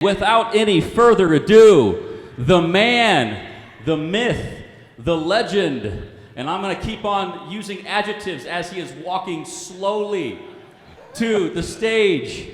Without any further ado, the man, the myth, the legend, and I'm going to keep on using adjectives as he is walking slowly to the stage,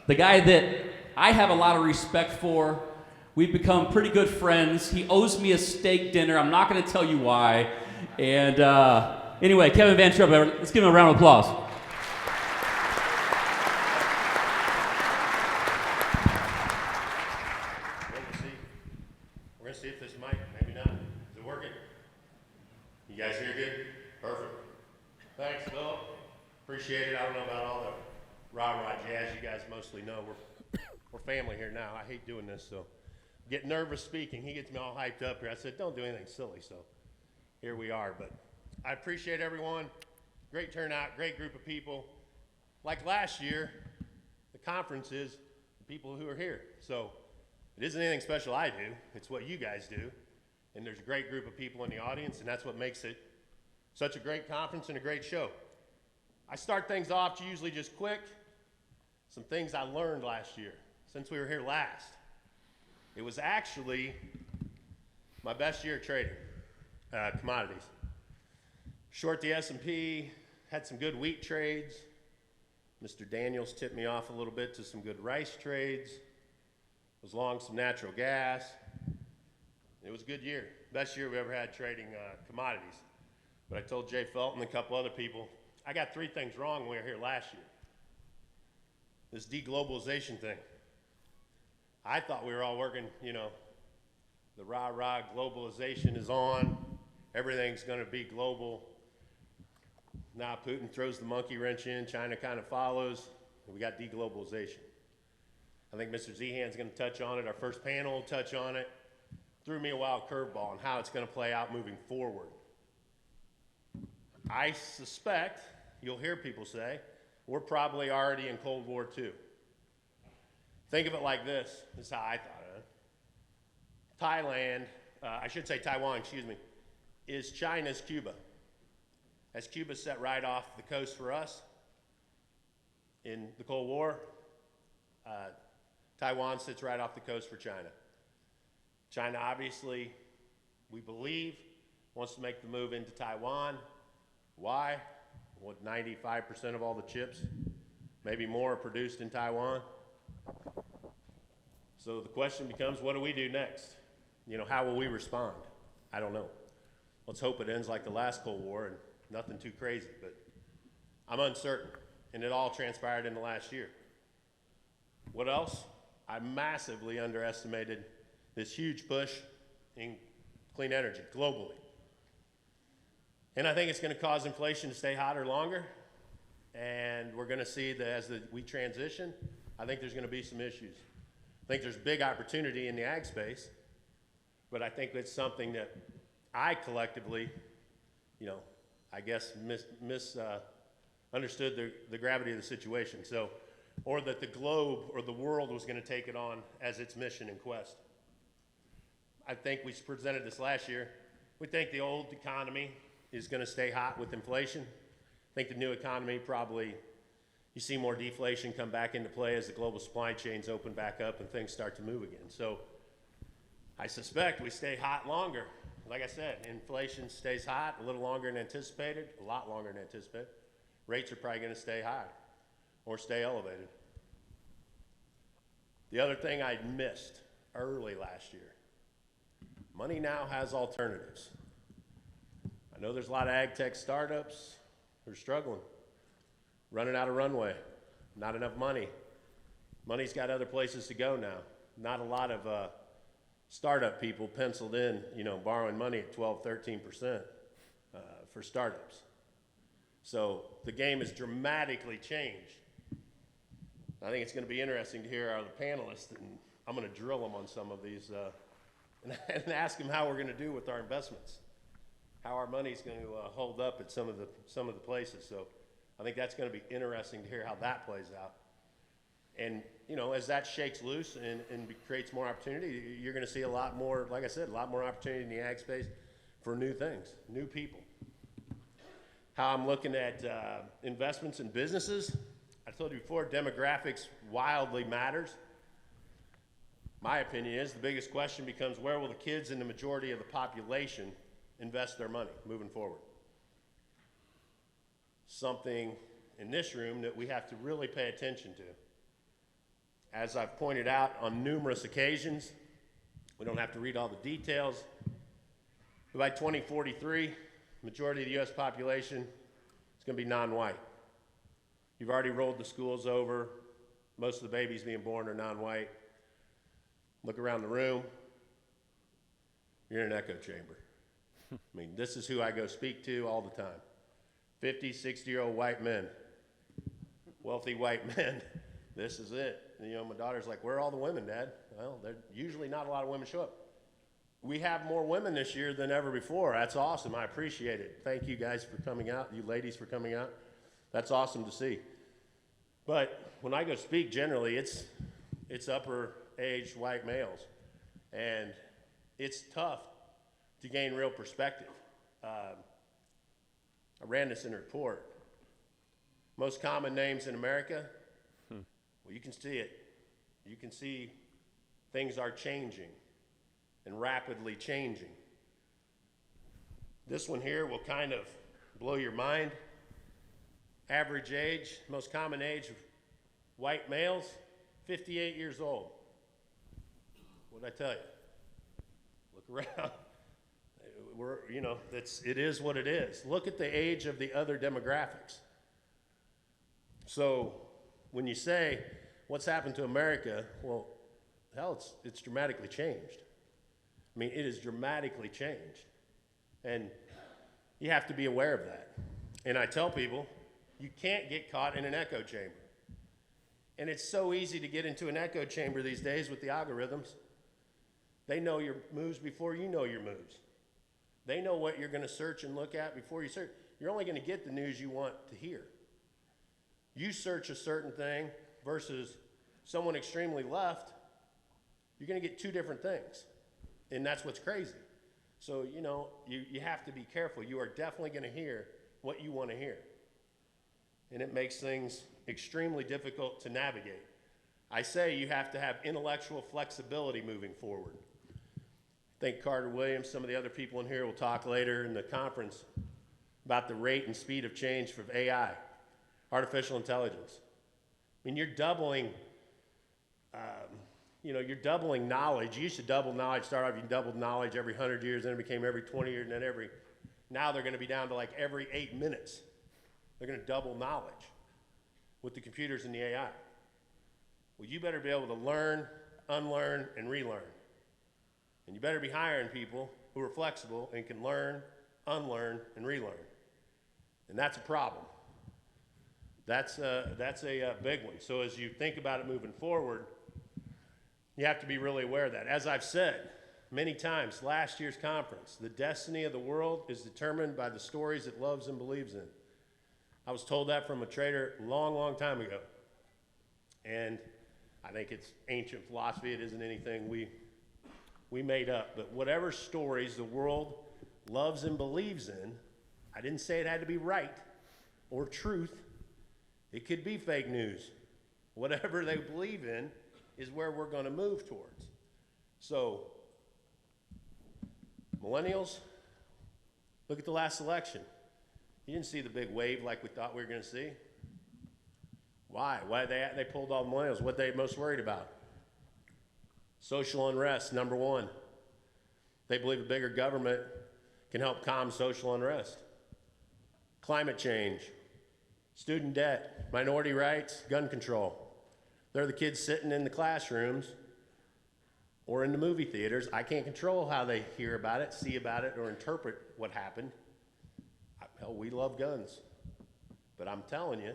the guy that I have a lot of respect for. We've become pretty good friends. He owes me a steak dinner. I'm not going to tell you why. And anyway, Kevin Van Trupp, let's give him a round of applause. See if this mic, maybe not. Is it working? You guys hear good? Perfect. Thanks, Phil. Appreciate it. I don't know about all the rah-rah jazz you guys mostly know. We're family here now. I hate doing this, so get nervous speaking. He gets me all hyped up here. I said, don't do anything silly, so here we are. But I appreciate everyone. Great turnout, great group of people. Like last year, the conference is the people who are here. So it isn't anything special I do, it's what you guys do. And there's a great group of people in the audience, and that's what makes it such a great conference and a great show. I start things off usually just quick. Some things I learned last year, since we were here last. It was actually my best year trading commodities. Short the S&P, had some good wheat trades. Mr. Daniels tipped me off a little bit to some good rice trades. Was long some natural gas. It was a good year. Best year we ever had trading commodities. But I told Jay Felton and a couple other people, I got 3 things wrong when we were here last year. This deglobalization thing. I thought we were all working, the rah-rah globalization is on. Everything's gonna be global. Now Putin throws the monkey wrench in, China kind of follows, and we got deglobalization. I think Mr. Zehan's going to touch on it. Our first panel will touch on it. Threw me a wild curveball on how it's going to play out moving forward. I suspect, you'll hear people say, we're probably already in Cold War II. Think of it like this. This is how I thought of it. Taiwan, is China's Cuba. As Cuba set right off the coast for us in the Cold War, Taiwan sits right off the coast for China. China, obviously, we believe, wants to make the move into Taiwan. Why? 95% of all the chips, maybe more, are produced in Taiwan. So the question becomes, what do we do next? How will we respond? I don't know. Let's hope it ends like the last Cold War and nothing too crazy, but I'm uncertain, and it all transpired in the last year. What else? I massively underestimated this huge push in clean energy globally. And I think it's going to cause inflation to stay hotter longer. And we're going to see that as we transition, I think there's going to be some issues. I think there's big opportunity in the ag space, but I think it's something that I collectively, understood the gravity of the situation. Or that the globe or the world was going to take it on as its mission and quest. I think we presented this last year. We think the old economy is going to stay hot with inflation. I think the new economy probably, you see more deflation come back into play as the global supply chains open back up and things start to move again. So I suspect we stay hot longer. Like I said, inflation stays hot a little longer than anticipated, a lot longer than anticipated. Rates are probably going to stay high or stay elevated. The other thing I missed early last year, money now has alternatives. I know there's a lot of ag tech startups who are struggling, running out of runway, not enough money. Money's got other places to go now. Not a lot of startup people penciled in, borrowing money at 12, 13% for startups. So the game has dramatically changed. I think it's going to be interesting to hear our other panelists, and I'm going to drill them on some of these and ask them how we're going to do with our investments, how our money's going to hold up at some of the places. So I think that's going to be interesting to hear how that plays out. And as that shakes loose and creates more opportunity, you're going to see a lot more, like I said, a lot more opportunity in the ag space for new things, new people. How I'm looking at investments in businesses. I told you before, demographics wildly matters. My opinion is the biggest question becomes, where will the kids and the majority of the population invest their money moving forward? Something in this room that we have to really pay attention to. As I've pointed out on numerous occasions, we don't have to read all the details, but by 2043, majority of the US population is going to be non-white. You've already rolled the schools over. Most of the babies being born are non-white. Look around the room. You're in an echo chamber. I mean, this is who I go speak to all the time. 50, 60-year-old white men, wealthy white men. This is it. And, my daughter's like, where are all the women, Dad? Well, there's usually not a lot of women show up. We have more women this year than ever before. That's awesome. I appreciate it. Thank you guys for coming out, you ladies for coming out. That's awesome to see. But when I go speak, generally, it's upper-aged white males. And it's tough to gain real perspective. I ran this in a report. Most common names in America, well, you can see it. You can see things are changing and rapidly changing. This one here will kind of blow your mind. Average age, most common age of white males, 58 years old. What'd I tell you? Look around. It is what it is. Look at the age of the other demographics. So when you say, what's happened to America? Well, hell, it's dramatically changed. I mean, it is dramatically changed. And you have to be aware of that. And I tell people, you can't get caught in an echo chamber. And it's so easy to get into an echo chamber these days with the algorithms. They know your moves before you know your moves. They know what you're going to search and look at before you search. You're only going to get the news you want to hear. You search a certain thing versus someone extremely left, you're going to get two different things. And that's what's crazy. So, you have to be careful. You are definitely going to hear what you want to hear. And it makes things extremely difficult to navigate. I say you have to have intellectual flexibility moving forward. I think Carter Williams, some of the other people in here will talk later in the conference about the rate and speed of change for AI, artificial intelligence. I mean, you're doubling knowledge. You used to double knowledge, start off, you doubled knowledge every 100 years, then it became every 20 years, and then now they're going to be down to like every 8 minutes. They're going to double knowledge with the computers and the AI. Well, you better be able to learn, unlearn, and relearn. And you better be hiring people who are flexible and can learn, unlearn, and relearn. And that's a problem. That's a big one. So as you think about it moving forward, you have to be really aware of that. As I've said many times, last year's conference, the destiny of the world is determined by the stories it loves and believes in. I was told that from a trader a long, long time ago. And I think it's ancient philosophy. It isn't anything we made up. But whatever stories the world loves and believes in, I didn't say it had to be right or truth. It could be fake news. Whatever they believe in is where we're going to move towards. So, millennials, look at the last election. You didn't see the big wave like we thought we were going to see. Why? Why they pulled all the millennials? What they most worried about? Social unrest, number one. They believe a bigger government can help calm social unrest. Climate change, student debt, minority rights, gun control. They're the kids sitting in the classrooms or in the movie theaters. I can't control how they hear about it, see about it, or interpret what happened. Hell, we love guns. But I'm telling you,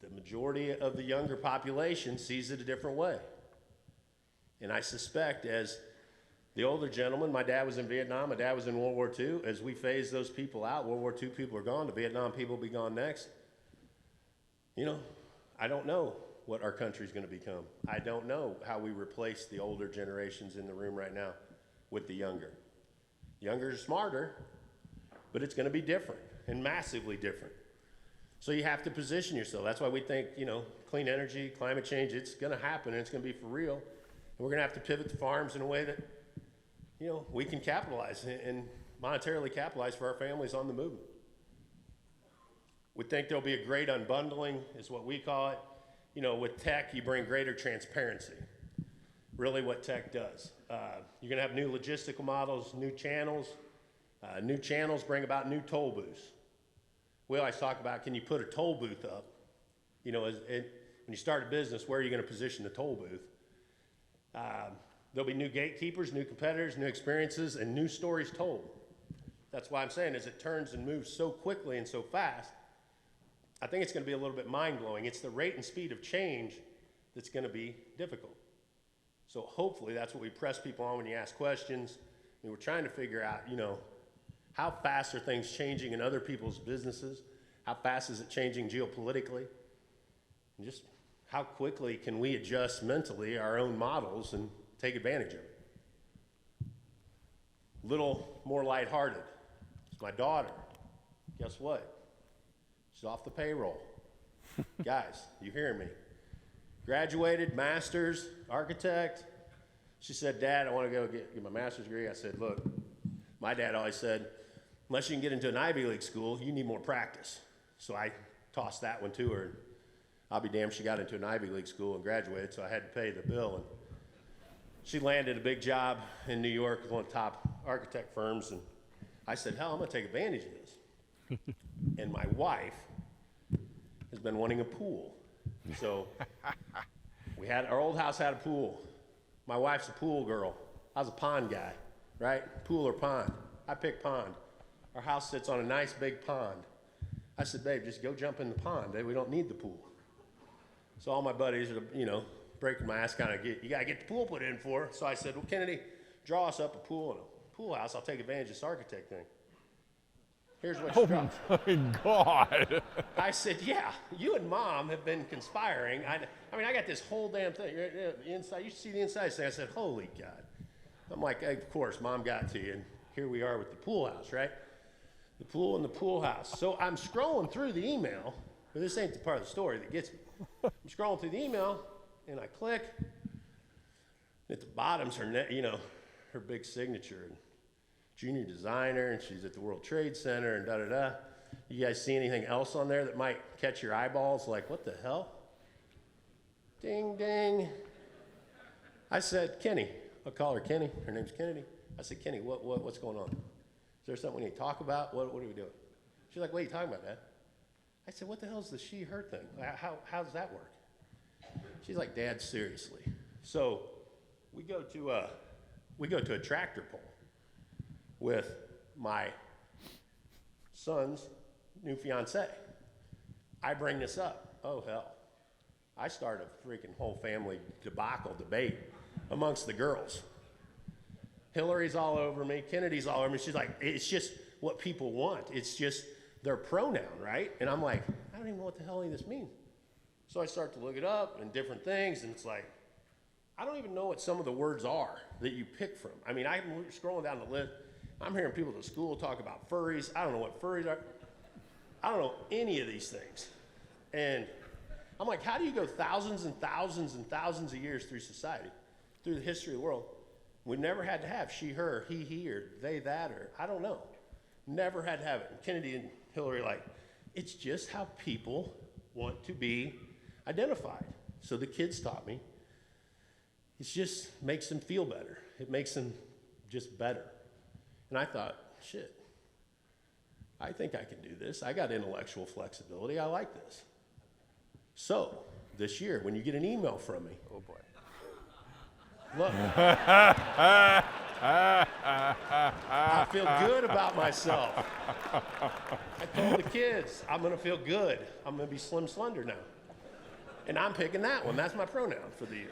the majority of the younger population sees it a different way. And I suspect as the older gentleman, my dad was in Vietnam, my dad was in World War II, as we phase those people out, World War II people are gone, the Vietnam people will be gone next. I don't know what our country's going to become. I don't know how we replace the older generations in the room right now with the younger. Younger is smarter, but it's going to be different and massively different. So you have to position yourself. That's why we think, you know, clean energy, climate change, it's gonna happen and it's gonna be for real. And we're gonna have to pivot the farms in a way that, you know, we can capitalize and monetarily capitalize for our families on the movement. We think there'll be a great unbundling, is what we call it. You know, with tech, you bring greater transparency. Really what tech does. You're gonna have new logistical models, new channels. New channels bring about new toll booths. We always talk about, can you put a toll booth up? You know, when you start a business, where are you gonna position the toll booth? There'll be new gatekeepers, new competitors, new experiences, and new stories told. That's why I'm saying, as it turns and moves so quickly and so fast, I think it's gonna be a little bit mind-blowing. It's the rate and speed of change that's gonna be difficult. So hopefully that's what we press people on when you ask questions. And we're trying to figure out, you know, how fast are things changing in other people's businesses? How fast is it changing geopolitically? And just how quickly can we adjust mentally our own models and take advantage of it? Little more lighthearted. It's my daughter. Guess what? She's off the payroll. Guys, you hearing me? Graduated, master's, architect. She said, Dad, I want to go get my master's degree. I said, look, my dad always said, unless you can get into an Ivy League school, you need more practice. So I tossed that one to her. And I'll be damned, she got into an Ivy League school and graduated, so I had to pay the bill. And she landed a big job in New York with one of the top architect firms. And I said, hell, I'm going to take advantage of this. And my wife has been wanting a pool. So our old house had a pool. My wife's a pool girl. I was a pond guy, right? Pool or pond. I picked pond. Our house sits on a nice big pond. I said, babe, just go jump in the pond. We don't need the pool. So all my buddies are, you know, breaking my ass kind of, you got to get the pool put in for. So I said, well, Kennedy, draw us up a pool and a pool house. I'll take advantage of this architect thing. Here's what she dropped. Oh my God. I said, yeah, you and Mom have been conspiring. I mean, I got this whole damn thing. The inside, you see the inside thing. I said, holy God. I'm like, hey, of course, Mom got to you. And here we are with the pool house, right? The pool and the pool house. So I'm scrolling through the email, but this ain't the part of the story that gets me. I'm scrolling through the email, and I click. At the bottom's her, you know, her big signature. And junior designer, and she's at the World Trade Center, and da-da-da. You guys see anything else on there that might catch your eyeballs? Like, what the hell? Ding, ding. I said, Kenny. I'll call her Kenny. Her name's Kennedy. I said, Kenny, what's going on? Is there something we need to talk about? What are we doing? She's like, what are you talking about, Dad? I said, what the hell is the she-her thing? How does that work? She's like, Dad, seriously. So we go to a tractor pull with my son's new fiance. I bring this up. Oh, hell. I start a freaking whole family debacle debate amongst the girls. Hillary's all over me. Kennedy's all over me. She's like, it's just what people want. It's just their pronoun, right? And I'm like, I don't even know what the hell any of this means. So I start to look it up and different things, and it's like, I don't even know what some of the words are that you pick from. I mean, I'm scrolling down the list. I'm hearing people at school talk about furries. I don't know what furries are. I don't know any of these things. And I'm like, how do you go thousands and thousands and thousands of years through society, through the history of the world? We never had to have she, her, he, or they, that, or I don't know. Never had to have it. And Kennedy and Hillary like, it's just how people want to be identified. So the kids taught me, it just makes them feel better. It makes them just better. And I thought, shit, I think I can do this. I got intellectual flexibility. I like this. So this year, when you get an email from me, Oh boy. look, I feel good about myself. I told the kids, I'm going to feel good. I'm going to be slim slender now. And I'm picking that one. That's my pronoun for the year.